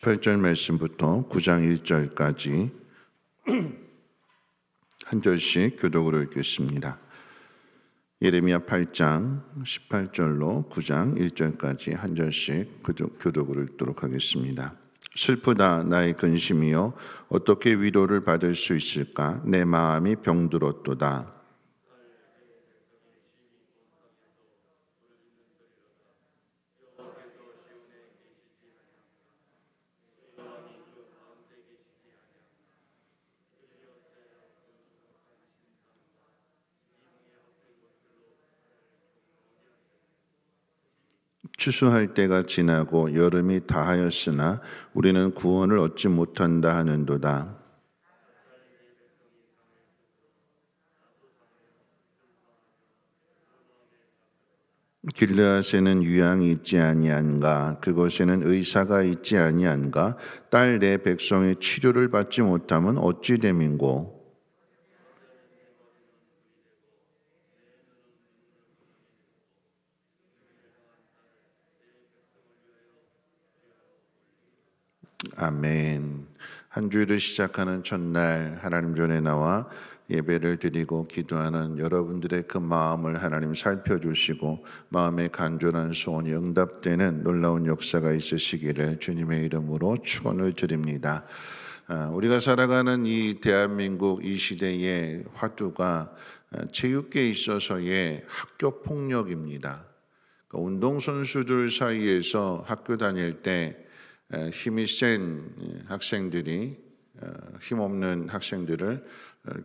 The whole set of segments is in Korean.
8절 말씀부터 9장 1절까지 한 절씩 교독으로 읽겠습니다. 예레미야 8장 18절로 9장 1절까지 한 절씩 교독으로 읽도록 하겠습니다. 슬프다 나의 근심이여 어떻게 위로를 받을 수 있을까? 내 마음이 병들었도다. 추수할 때가 지나고 여름이 다하였으나 우리는 구원을 얻지 못한다 하는도다. 길르앗에는 유향이 있지 아니한가? 그곳에는 의사가 있지 아니한가? 딸 내 백성의 치료를 받지 못하면 어찌 됨인고? 아멘. 한 주일을 시작하는 첫날 하나님 전에 나와 예배를 드리고 기도하는 여러분들의 그 마음을 하나님 살펴주시고 마음의 간절한 소원이 응답되는 놀라운 역사가 있으시기를 주님의 이름으로 축원을 드립니다. 우리가 살아가는 이 대한민국 이 시대의 화두가 체육계에 있어서의 학교 폭력입니다. 운동선수들 사이에서 학교 다닐 때 힘이 센 학생들이 힘없는 학생들을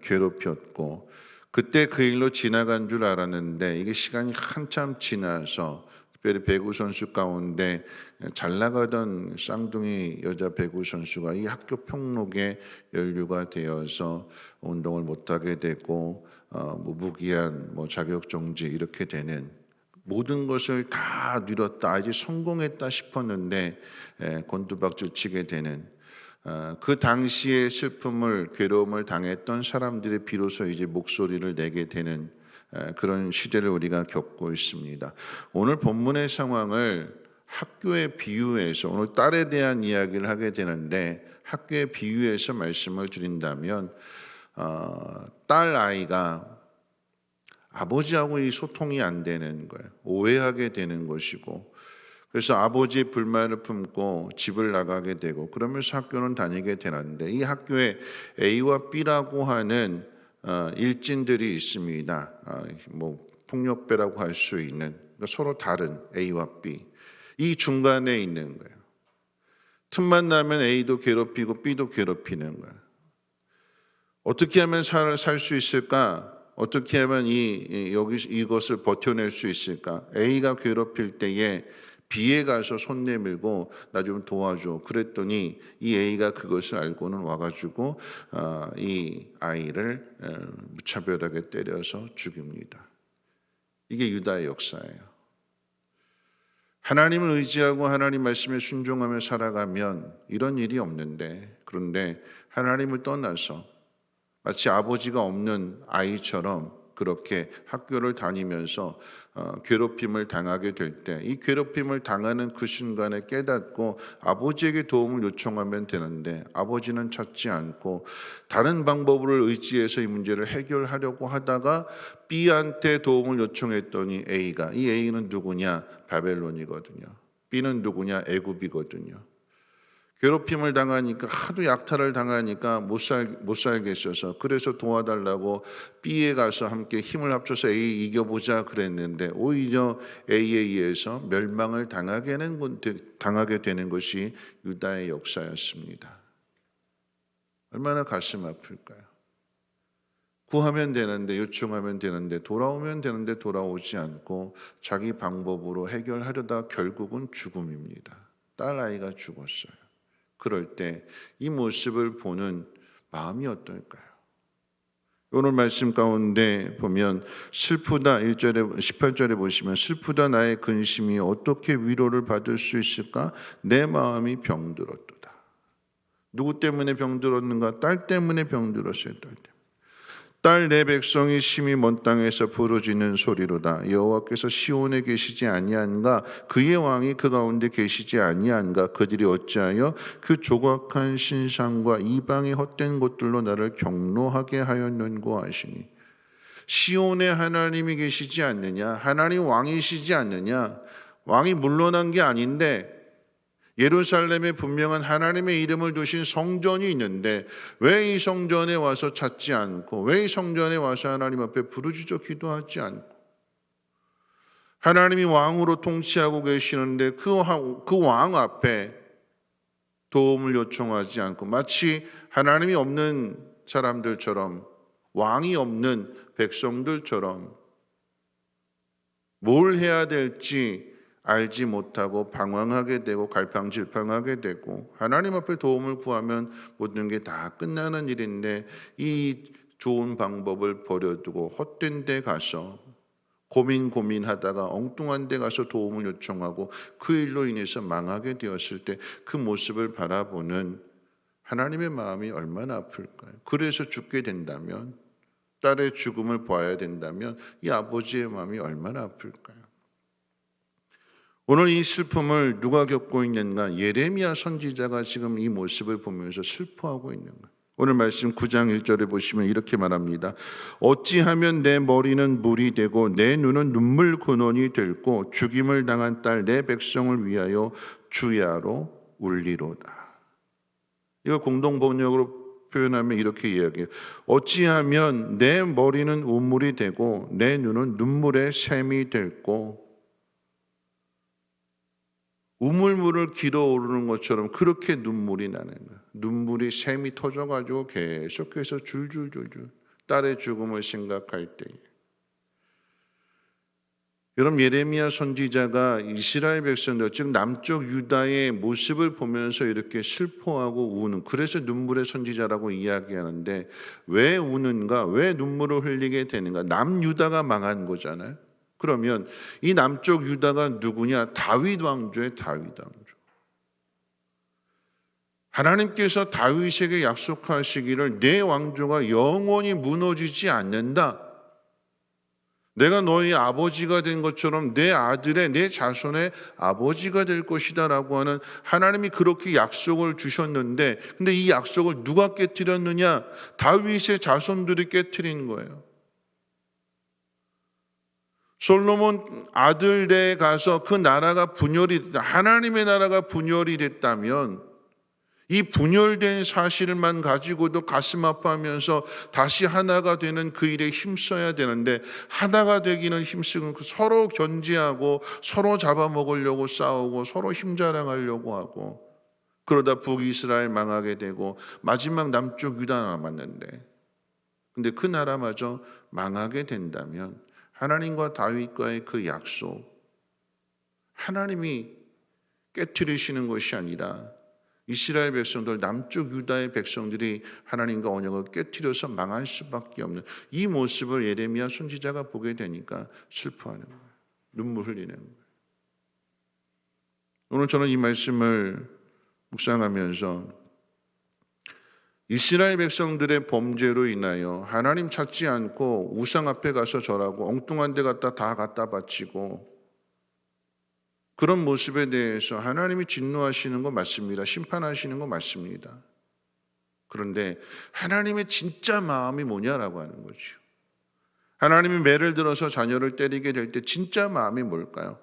괴롭혔고 그때 그 일로 지나간 줄 알았는데 이게 시간이 한참 지나서 특별히 배구 선수 가운데 잘 나가던 쌍둥이 여자 배구 선수가 이 학교 폭력에 연루가 되어서 운동을 못하게 되고 무기한 자격 정지 이렇게 되는 모든 것을 다 누렸다 이제 성공했다 싶었는데 곤두박질 치게 되는 그 당시의 슬픔을 괴로움을 당했던 사람들이 비로소 이제 목소리를 내게 되는 그런 시대를 우리가 겪고 있습니다. 오늘 본문의 상황을 학교에 비유해서 오늘 딸에 대한 이야기를 하게 되는데 학교에 비유해서 말씀을 드린다면 딸 아이가 아버지하고 이 소통이 안 되는 거예요. 오해하게 되는 것이고 그래서 아버지의 불만을 품고 집을 나가게 되고 그러면서 학교는 다니게 되는데 이 학교에 A와 B라고 하는 일진들이 있습니다. 폭력배라고 할 수 있는 그러니까 서로 다른 A와 B 이 중간에 있는 거예요. 틈만 나면 A도 괴롭히고 B도 괴롭히는 거예요. 어떻게 하면 살 수 있을까? 어떻게 하면 이것을 버텨낼 수 있을까? A가 괴롭힐 때에 B에 가서 손 내밀고 나 좀 도와줘. 그랬더니 이 A가 그것을 알고는 와가지고 이 아이를 무차별하게 때려서 죽입니다. 이게 유다의 역사예요. 하나님을 의지하고 하나님 말씀에 순종하며 살아가면 이런 일이 없는데 그런데 하나님을 떠나서 마치 아버지가 없는 아이처럼 그렇게 학교를 다니면서 괴롭힘을 당하게 될 때 이 괴롭힘을 당하는 그 순간에 깨닫고 아버지에게 도움을 요청하면 되는데 아버지는 찾지 않고 다른 방법을 의지해서 이 문제를 해결하려고 하다가 B한테 도움을 요청했더니 이 A는 누구냐? 바벨론이거든요. B는 누구냐? 애굽이거든요. 괴롭힘을 당하니까 하도 약탈을 당하니까 못 살겠어서 그래서 도와달라고 B에 가서 함께 힘을 합쳐서 A 이겨보자 그랬는데 오히려 A에 의해서 멸망을 당하게 되는 것이 유다의 역사였습니다. 얼마나 가슴 아플까요? 구하면 되는데 요청하면 되는데 돌아오면 되는데 돌아오지 않고 자기 방법으로 해결하려다 결국은 죽음입니다. 딸 아이가 죽었어요. 그럴 때 이 모습을 보는 마음이 어떨까요? 오늘 말씀 가운데 보면 슬프다 18절에 보시면 슬프다 나의 근심이 어떻게 위로를 받을 수 있을까? 내 마음이 병들었도다. 누구 때문에 병들었는가? 딸 때문에 병들었어요. 딸 내 백성이 심히 먼 땅에서 부르짖는 소리로다. 여호와께서 시온에 계시지 아니한가? 그의 왕이 그 가운데 계시지 아니한가? 그들이 어찌하여 그 조각한 신상과 이방의 헛된 것들로 나를 경노하게 하였는고 하시니. 시온에 하나님이 계시지 않느냐? 하나님 왕이시지 않느냐? 왕이 물러난 게 아닌데 예루살렘에 분명한 하나님의 이름을 두신 성전이 있는데 왜 이 성전에 와서 찾지 않고, 왜 이 성전에 와서 하나님 앞에 부르짖어 기도하지 않고, 하나님이 왕으로 통치하고 계시는데 그 왕 앞에 도움을 요청하지 않고 마치 하나님이 없는 사람들처럼, 왕이 없는 백성들처럼 뭘 해야 될지 알지 못하고 방황하게 되고 갈팡질팡하게 되고, 하나님 앞에 도움을 구하면 모든 게 다 끝나는 일인데 이 좋은 방법을 버려두고 헛된 데 가서 고민하다가 엉뚱한 데 가서 도움을 요청하고 그 일로 인해서 망하게 되었을 때 그 모습을 바라보는 하나님의 마음이 얼마나 아플까요? 그래서 죽게 된다면, 딸의 죽음을 봐야 된다면 이 아버지의 마음이 얼마나 아플까요? 오늘 이 슬픔을 누가 겪고 있는가? 예레미야 선지자가 지금 이 모습을 보면서 슬퍼하고 있는 거예요. 오늘 말씀 9장 1절에 보시면 이렇게 말합니다. 어찌하면 내 머리는 물이 되고 내 눈은 눈물 근원이 될고 죽임을 당한 딸 내 백성을 위하여 주야로 울리로다. 이거 공동 번역으로 표현하면 이렇게 이야기해요. 어찌하면 내 머리는 우물이 되고 내 눈은 눈물의 샘이 될고, 우물물을 길어오르는 것처럼 그렇게 눈물이 나는 거야. 눈물이 샘이 터져가지고 계속해서 줄줄줄줄 딸의 죽음을 생각할 때에, 여러분, 예레미야 선지자가 이스라엘 백성들, 즉 남쪽 유다의 모습을 보면서 이렇게 슬퍼하고 우는, 그래서 눈물의 선지자라고 이야기하는데, 왜 우는가? 왜 눈물을 흘리게 되는가? 남유다가 망한 거잖아요. 그러면 이 남쪽 유다가 누구냐? 다윗 왕조의 다윗 왕조. 하나님께서 다윗에게 약속하시기를 내 왕조가 영원히 무너지지 않는다. 내가 너희 아버지가 된 것처럼 내 아들의, 내 자손의 아버지가 될 것이다 라고 하는 하나님이 그렇게 약속을 주셨는데, 근데 이 약속을 누가 깨뜨렸느냐? 다윗의 자손들이 깨뜨린 거예요. 솔로몬 아들대에 가서 그 나라가 분열이 됐다, 하나님의 나라가 분열이 됐다면 이 분열된 사실만 가지고도 가슴 아파하면서 다시 하나가 되는 그 일에 힘써야 되는데, 하나가 되기는 힘쓰고 서로 견제하고 서로 잡아먹으려고 싸우고 서로 힘자랑하려고 하고, 그러다 북이스라엘 망하게 되고 마지막 남쪽 유다 남았는데, 근데 그 나라마저 망하게 된다면 하나님과 다윗과의 그 약속, 하나님이 깨트리시는 것이 아니라 이스라엘 백성들, 남쪽 유다의 백성들이 하나님과 언약을 깨트려서 망할 수밖에 없는 이 모습을 예레미야 선지자가 보게 되니까 슬퍼하는 거예요. 눈물 흘리는 거예요. 오늘 저는 이 말씀을 묵상하면서 이스라엘 백성들의 범죄로 인하여 하나님 찾지 않고 우상 앞에 가서 절하고 엉뚱한 데 다 갖다 바치고, 그런 모습에 대해서 하나님이 진노하시는 거 맞습니다. 심판하시는 거 맞습니다. 그런데 하나님의 진짜 마음이 뭐냐라고 하는 거죠. 하나님이 매를 들어서 자녀를 때리게 될 때 진짜 마음이 뭘까요?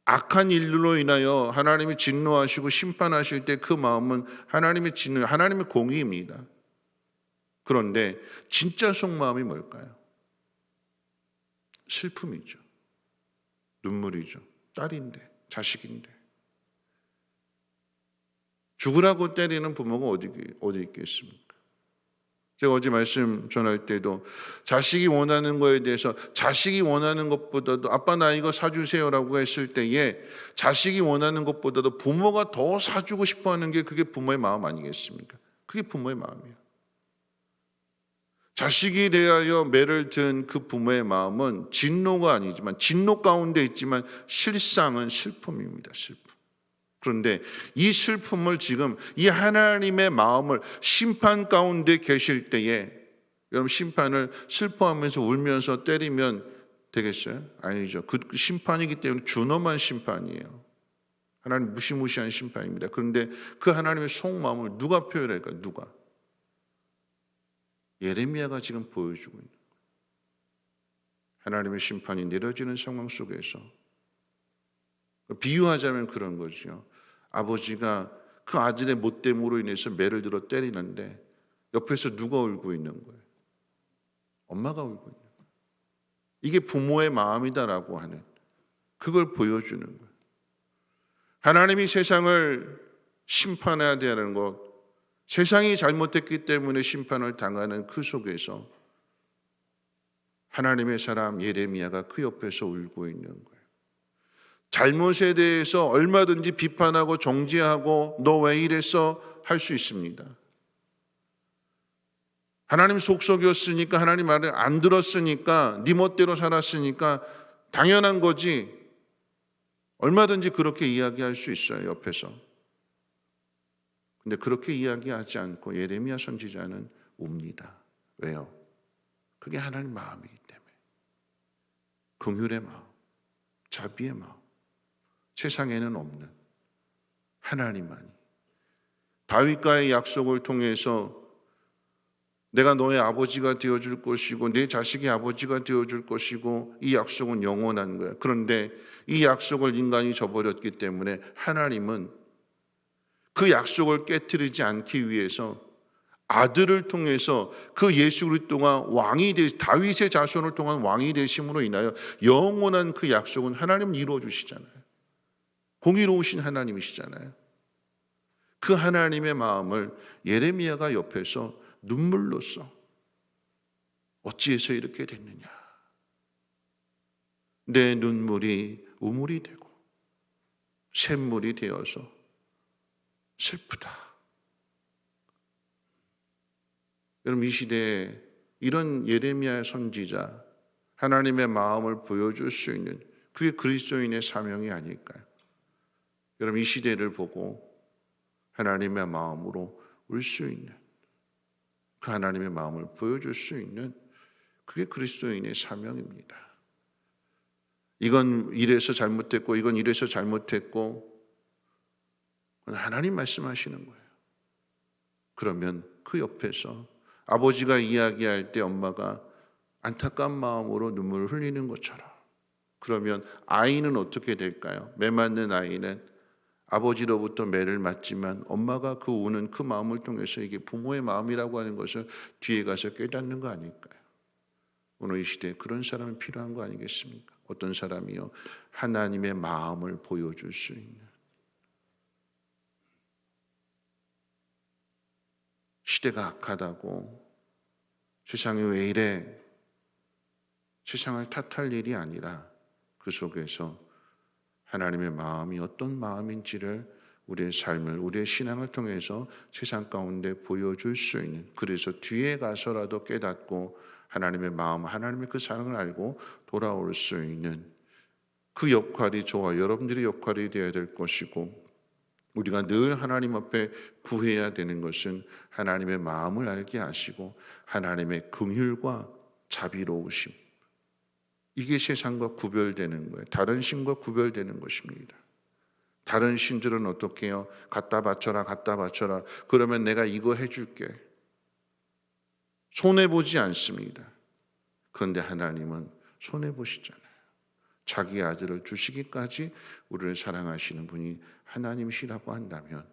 악한 일로 인하여 하나님이 진노하시고 심판하실 때 그 마음은 하나님의 진노, 하나님의 공의입니다. 그런데 진짜 속마음이 뭘까요? 슬픔이죠. 눈물이죠. 딸인데, 자식인데. 죽으라고 때리는 부모가 어디 있겠습니까? 제가 어제 말씀 전할 때도 자식이 원하는 거에 대해서, 자식이 원하는 것보다도 아빠 나 이거 사주세요라고 했을 때에 자식이 원하는 것보다도 부모가 더 사주고 싶어하는 게 그게 부모의 마음 아니겠습니까? 그게 부모의 마음이에요. 자식이 대하여 매를 든 그 부모의 마음은 진노가 아니지만, 진노 가운데 있지만 실상은 슬픔입니다. 슬픔. 그런데 이 슬픔을 지금 이 하나님의 마음을 심판 가운데 계실 때에 여러분 심판을 슬퍼하면서 울면서 때리면 되겠어요? 아니죠. 그 심판이기 때문에 준엄한 심판이에요. 하나님 무시무시한 심판입니다. 그런데 그 하나님의 속마음을 누가 표현할까요? 누가? 예레미야가 지금 보여주고 있는 거예요. 하나님의 심판이 내려지는 상황 속에서 비유하자면 그런 거죠. 아버지가 그 아들의 못됨으로 인해서 매를 들어 때리는데 옆에서 누가 울고 있는 거예요? 엄마가 울고 있는 거예요. 이게 부모의 마음이다라고 하는 그걸 보여주는 거예요. 하나님이 세상을 심판해야 되는 것, 세상이 잘못했기 때문에 심판을 당하는 그 속에서 하나님의 사람 예레미야가 그 옆에서 울고 있는 거예요. 잘못에 대해서 얼마든지 비판하고 정죄하고 너 왜 이랬어 할 수 있습니다. 하나님 속속이었으니까 하나님 말을 안 들었으니까 네 멋대로 살았으니까 당연한 거지. 얼마든지 그렇게 이야기할 수 있어요. 옆에서. 근데 그렇게 이야기하지 않고 예레미야 선지자는 웁니다. 왜요? 그게 하나님 마음이기 때문에. 긍휼의 마음, 자비의 마음. 세상에는 없는 하나님만이. 다윗과의 약속을 통해서 내가 너의 아버지가 되어줄 것이고 내 자식의 아버지가 되어줄 것이고 이 약속은 영원한 거야. 그런데 이 약속을 인간이 저버렸기 때문에 하나님은 그 약속을 깨트리지 않기 위해서 아들을 통해서 그 예수 그리스도가 왕이 다윗의 자손을 통한 왕이 되심으로 인하여 영원한 그 약속은 하나님은 이루어 주시잖아요. 공의로우신 하나님이시잖아요. 그 하나님의 마음을 예레미야가 옆에서 눈물로써 어찌해서 이렇게 됐느냐. 내 눈물이 우물이 되고 샘물이 되어서 슬프다. 여러분 이 시대에 이런 예레미야 선지자 하나님의 마음을 보여줄 수 있는 그게 그리스도인의 사명이 아닐까요? 여러분 이 시대를 보고 하나님의 마음으로 울 수 있는 그 하나님의 마음을 보여줄 수 있는 그게 그리스도인의 사명입니다. 이건 이래서 잘못됐고 이건 이래서 잘못했고 하나님 말씀하시는 거예요. 그러면 그 옆에서 아버지가 이야기할 때 엄마가 안타까운 마음으로 눈물을 흘리는 것처럼 그러면 아이는 어떻게 될까요? 매 맞는 아이는 아버지로부터 매를 맞지만 엄마가 그 우는 그 마음을 통해서 이게 부모의 마음이라고 하는 것을 뒤에 가서 깨닫는 거 아닐까요? 오늘 이 시대에 그런 사람이 필요한 거 아니겠습니까? 어떤 사람이요? 하나님의 마음을 보여줄 수 있는 시대가 악하다고 세상이 왜 이래? 세상을 탓할 일이 아니라 그 속에서 하나님의 마음이 어떤 마음인지를 우리의 삶을, 우리의 신앙을 통해서 세상 가운데 보여줄 수 있는 그래서 뒤에 가서라도 깨닫고 하나님의 마음, 하나님의 그 사랑을 알고 돌아올 수 있는 그 역할이 저와 여러분들의 역할이 되어야 될 것이고 우리가 늘 하나님 앞에 구해야 되는 것은 하나님의 마음을 알게 하시고 하나님의 긍휼과 자비로우심 이게 세상과 구별되는 거예요. 다른 신과 구별되는 것입니다. 다른 신들은 어떻게 해요? 갖다 바쳐라 갖다 바쳐라 그러면 내가 이거 해줄게. 손해보지 않습니다. 그런데 하나님은 손해보시잖아요. 자기 아들을 주시기까지 우리를 사랑하시는 분이 하나님이시라고 한다면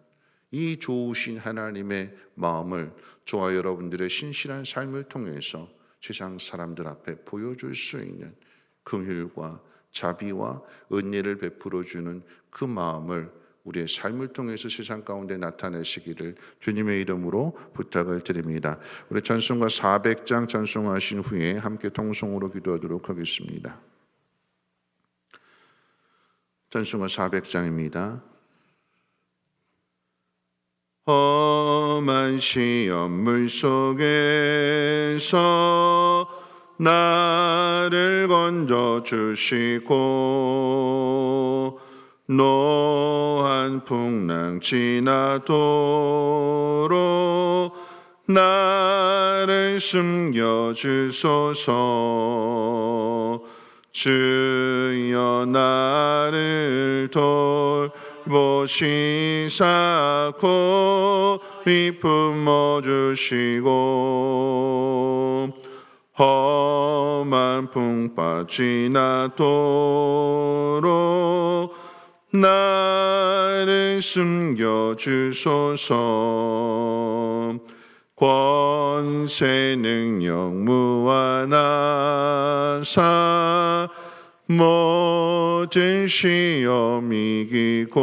이 좋으신 하나님의 마음을 저와 여러분들의 신실한 삶을 통해서 세상 사람들 앞에 보여줄 수 있는 긍휼과 자비와 은혜를 베풀어주는 그 마음을 우리의 삶을 통해서 세상 가운데 나타내시기를 주님의 이름으로 부탁을 드립니다. 우리 찬송가 400장 찬송하신 후에 함께 통성으로 기도하도록 하겠습니다. 찬송가 400장입니다. 험한 시험물 속에서 나를 건져 주시고 노한 풍랑 지나도록 나를 숨겨주소서. 주여 나를 돌보시사 고이 품어주시고 험한 풍파 지나도록 나를 숨겨주소서. 권세 능력 무한하사 모든 시험 이기고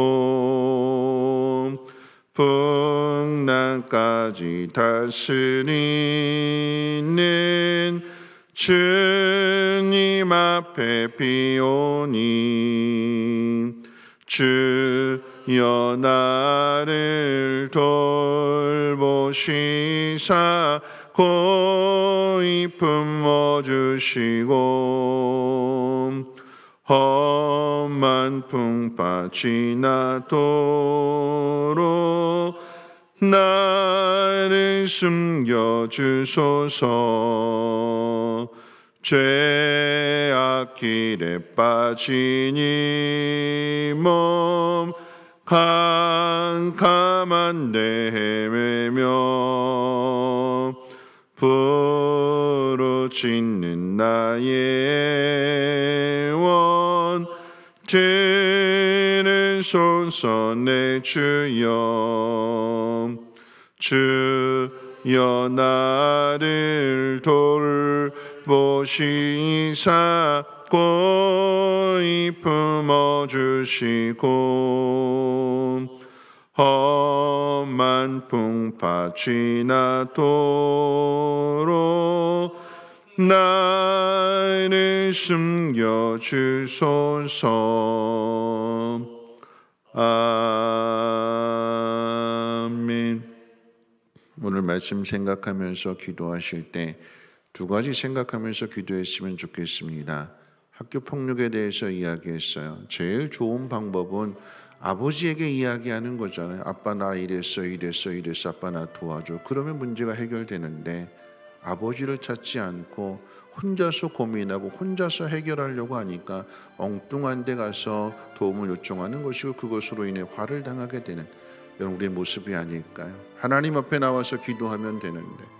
풍랑까지 다스리는 주님 앞에 비오니 주여 나를 돌보시사 고이 품어주시고 험한 풍파 지나도록 나를 숨겨주소서. 죄악 길에 빠진 이 몸 캄캄한 데 헤매며 부르짖는 나의 원 들으소서. 내 주여 주여 나를 돌보시사 고이 품어주시고 험한 풍파 지나도록 나를 숨겨주소서. 아멘. 오늘 말씀 생각하면서 기도하실 때 두 가지 생각하면서 기도했으면 좋겠습니다. 학교 폭력에 대해서 이야기했어요. 제일 좋은 방법은 아버지에게 이야기하는 거잖아요. 아빠 나 이랬어 아빠 나 도와줘. 그러면 문제가 해결되는데 아버지를 찾지 않고 혼자서 고민하고 혼자서 해결하려고 하니까 엉뚱한 데 가서 도움을 요청하는 것이고 그것으로 인해 화를 당하게 되는 여러분 우리의 모습이 아닐까요? 하나님 앞에 나와서 기도하면 되는데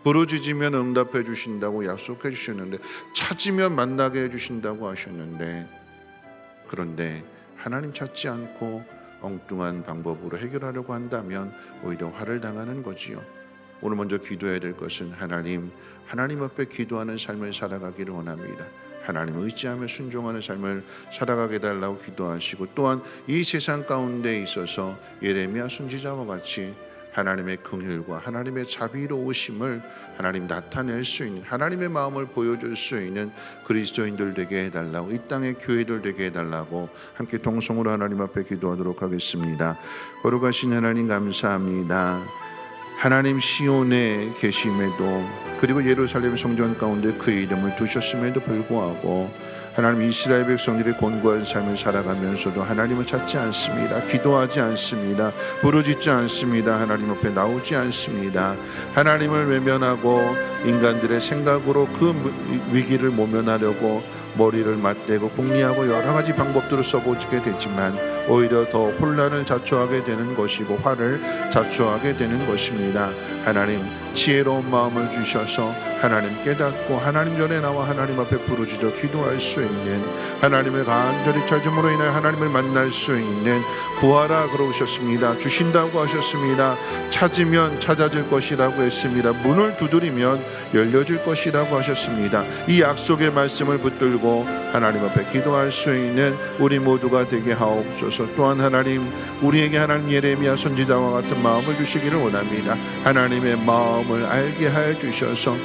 부르짖으면 응답해 주신다고 약속해 주셨는데 찾으면 만나게 해 주신다고 하셨는데 그런데 하나님 찾지 않고 엉뚱한 방법으로 해결하려고 한다면 오히려 화를 당하는 거지요. 오늘 먼저 기도해야 될 것은 하나님 앞에 기도하는 삶을 살아가기를 원합니다. 하나님을 의지하며 순종하는 삶을 살아가게 달라고 기도하시고 또한 이 세상 가운데 있어서 예레미야 선지자와 같이 하나님의 긍휼과 하나님의 자비로우심을 하나님 나타낼 수 있는 하나님의 마음을 보여줄 수 있는 그리스도인들 되게 해달라고 이 땅의 교회들 되게 해달라고 함께 통성으로 하나님 앞에 기도하도록 하겠습니다. 거룩하신 하나님 감사합니다. 하나님 시온에 계심에도 그리고 예루살렘 성전 가운데 그의 이름을 두셨음에도 불구하고 하나님 이스라엘 백성들의 곤고한 삶을 살아가면서도 하나님을 찾지 않습니다. 기도하지 않습니다. 부르짖지 않습니다. 하나님 앞에 나오지 않습니다. 하나님을 외면하고 인간들의 생각으로 그 위기를 모면하려고 머리를 맞대고 궁리하고 여러 가지 방법들을 써보게 되지만 오히려 더 혼란을 자초하게 되는 것이고 화를 자초하게 되는 것입니다. 하나님 지혜로운 마음을 주셔서 하나님 깨닫고 하나님 전에 나와 하나님 앞에 부르짖어 기도할 수 있는 하나님의 간절히 찾음으로 인해 하나님을 만날 수 있는 구하라 그러셨습니다. 주신다고 하셨습니다. 찾으면 찾아질 것이라고 했습니다. 문을 두드리면 열려질 것이라고 하셨습니다. 이 약속의 말씀을 붙들고 하나님 앞에 기도할 수 있는 우리 모두가 되게 하옵소서. 또한 하나님 우리에게 하나님 예레미야 선지자와 같은 마음을 주시기를 원합니다. 하나님의 마음을 알게 하여 주셔서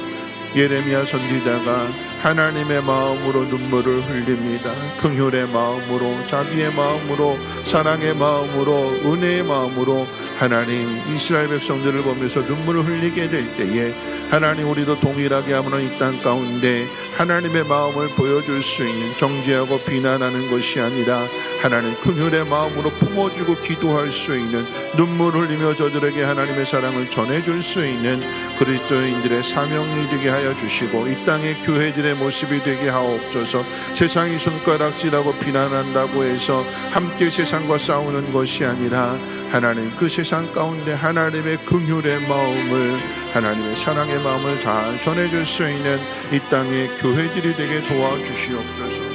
예레미야 선지자가 하나님의 마음으로 눈물을 흘립니다. 긍휼의 마음으로 자비의 마음으로 사랑의 마음으로 은혜의 마음으로 하나님 이스라엘 백성들을 보면서 눈물을 흘리게 될 때에 하나님 우리도 동일하게 아무런 이 땅 가운데 하나님의 마음을 보여줄 수 있는, 정죄하고 비난하는 것이 아니라 하나님 긍휼의 마음으로 품어주고 기도할 수 있는, 눈물 흘리며 저들에게 하나님의 사랑을 전해줄 수 있는 그리스도인들의 사명이 되게 하여 주시고, 이 땅의 교회들의 모습이 되게 하옵소서. 세상이 손가락질하고 비난한다고 해서 함께 세상과 싸우는 것이 아니라 하나님 그 세상 가운데 하나님의 긍휼의 마음을, 하나님의 사랑의 마음을 잘 전해줄 수 있는 이 땅의 교회들이 되게 도와주시옵소서.